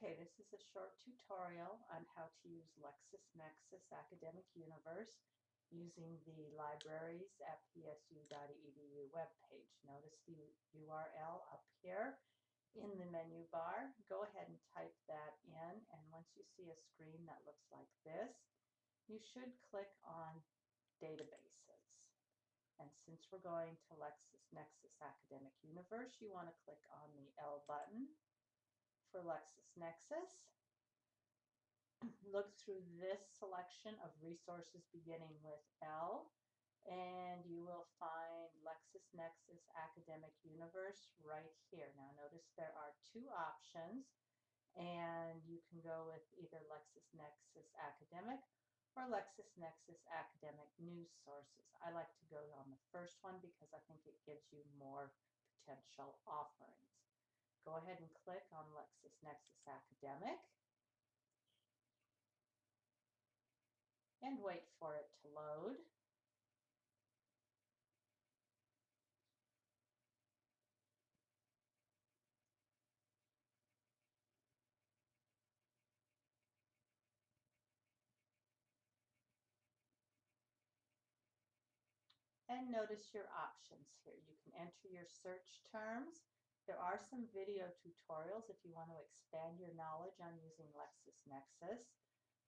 Okay, this is a short tutorial on how to use LexisNexis Academic Universe using the libraries at psu.edu webpage. Notice the URL up here in the menu bar. Go ahead and type that in, and once you see a screen that looks like this, you should click on Databases. And since we're going to LexisNexis Academic Universe, you want to click on the L button for LexisNexis. Look through this selection of resources beginning with L, and you will find LexisNexis Academic Universe right here. Now notice there are two options, and you can go with either LexisNexis Academic or LexisNexis Academic News Sources. I like to go on the first one because I think it gives you more potential offerings. Go ahead and click on LexisNexis Academic and wait for it to load. And notice your options here. You can enter your search terms. There are some video tutorials if you want to expand your knowledge on using LexisNexis.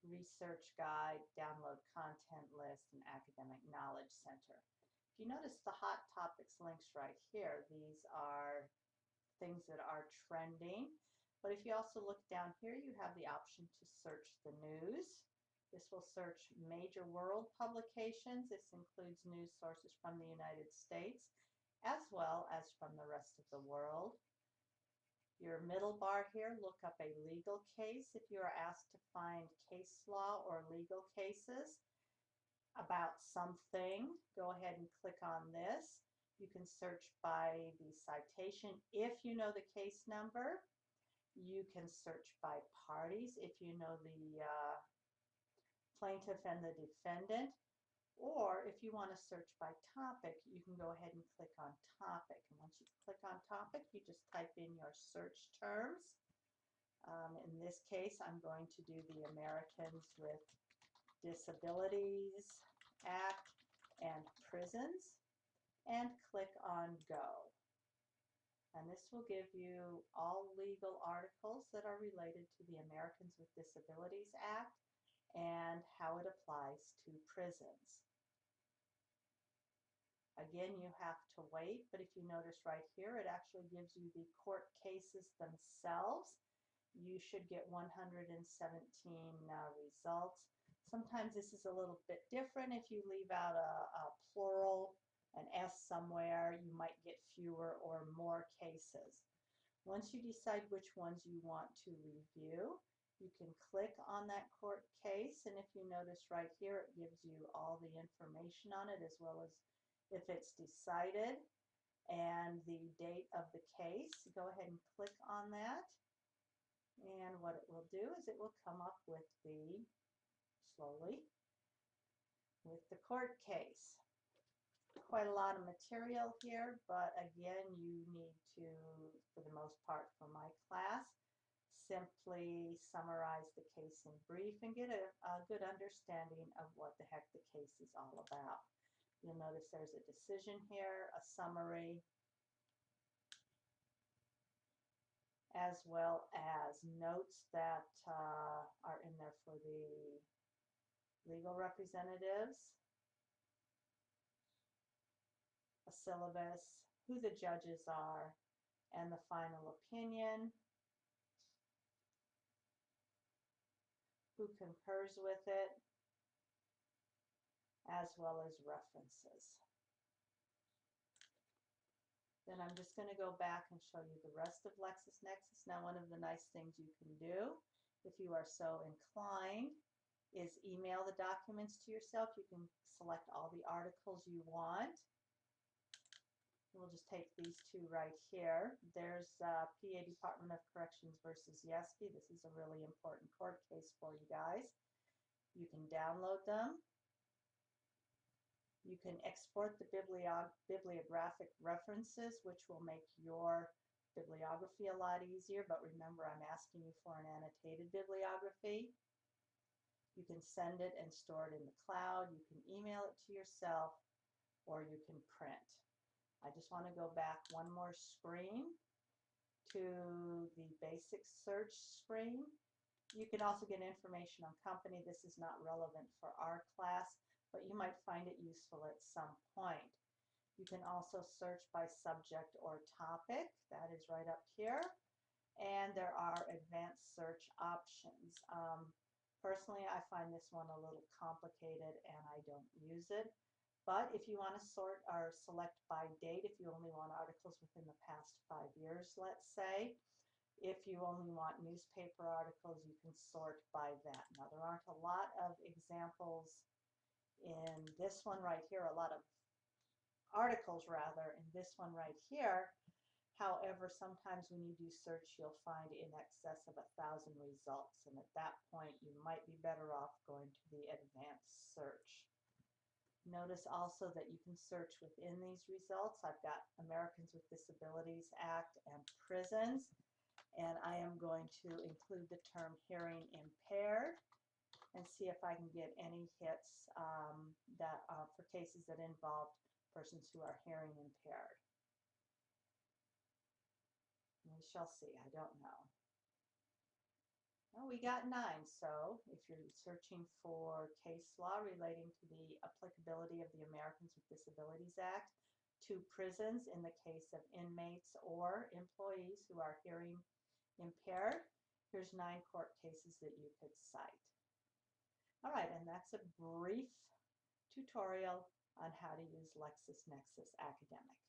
Research guide, download content list, and academic knowledge center. If you notice the hot topics links right here, these are things that are trending. But if you also look down here, you have the option to search the news. This will search major world publications. This includes news sources from the United States as well as from the rest of the world. Your middle bar here, look up a legal case. If you are asked to find case law or legal cases about something, go ahead and click on this. You can search by the citation if you know the case number. You can search by parties if you know the plaintiff and the defendant, or if you want to search by topic, you can go ahead and click on topic. And once you click on topic, you just type in your search terms. In this case, I'm going to do the Americans with Disabilities Act and prisons, and click on Go. And this will give you all legal articles that are related to the Americans with Disabilities Act and how it applies to prisons. Again, you have to wait, but if you notice right here, it actually gives you the court cases themselves. You should get 117 results. Sometimes this is a little bit different. If you leave out a plural, an S somewhere, you might get fewer or more cases. Once you decide which ones you want to review, you can click on that court case, and if you notice right here, it gives you all the information on it, as well as if it's decided and the date of the case. Go ahead and click on that, and what it will do is it will come up with the, slowly, with the court case. Quite a lot of material here, but again, you need to, for the most part for my class, simply summarize the case in brief and get a good understanding of what the heck the case is all about. You'll notice there's a decision here, a summary, as well as notes that are in there for the legal representatives, a syllabus, who the judges are, and the final opinion, who concurs with it, as well as references. Then I'm just going to go back and show you the rest of LexisNexis. Now, one of the nice things you can do, if you are so inclined, is email the documents to yourself. You can select all the articles you want. We'll just take these two right here. There's PA Department of Corrections versus Yeski. This is a really important court case for you guys. You can download them. You can export the bibliographic references, which will make your bibliography a lot easier, but remember I'm asking you for an annotated bibliography. You can send it and store it in the cloud. You can email it to yourself, or you can print. I just want to go back one more screen to the basic search screen. You can also get information on company. This is not relevant for our class, but you might find it useful at some point. You can also search by subject or topic. That is right up here. And there are advanced search options. Personally, I find this one a little complicated and I don't use it. But if you want to sort or select by date, if you only want articles within the past 5 years, let's say, if you only want newspaper articles, you can sort by that. Now, there aren't a lot of examples in this one right here, a lot of articles rather in this one right here. However, sometimes when you do search, you'll find in excess of 1,000 results, and at that point you might be better off going to the advanced search. Notice also that you can search within these results. I've got Americans with Disabilities Act and prisons, and I am going to include the term hearing impaired and see if I can get any hits for cases that involved persons who are hearing impaired. We shall see. I don't know. Well, we got 9. So if you're searching for case law relating to the applicability of the Americans with Disabilities Act to prisons in the case of inmates or employees who are hearing impaired, here's 9 court cases that you could cite. All right, and that's a brief tutorial on how to use LexisNexis Academic.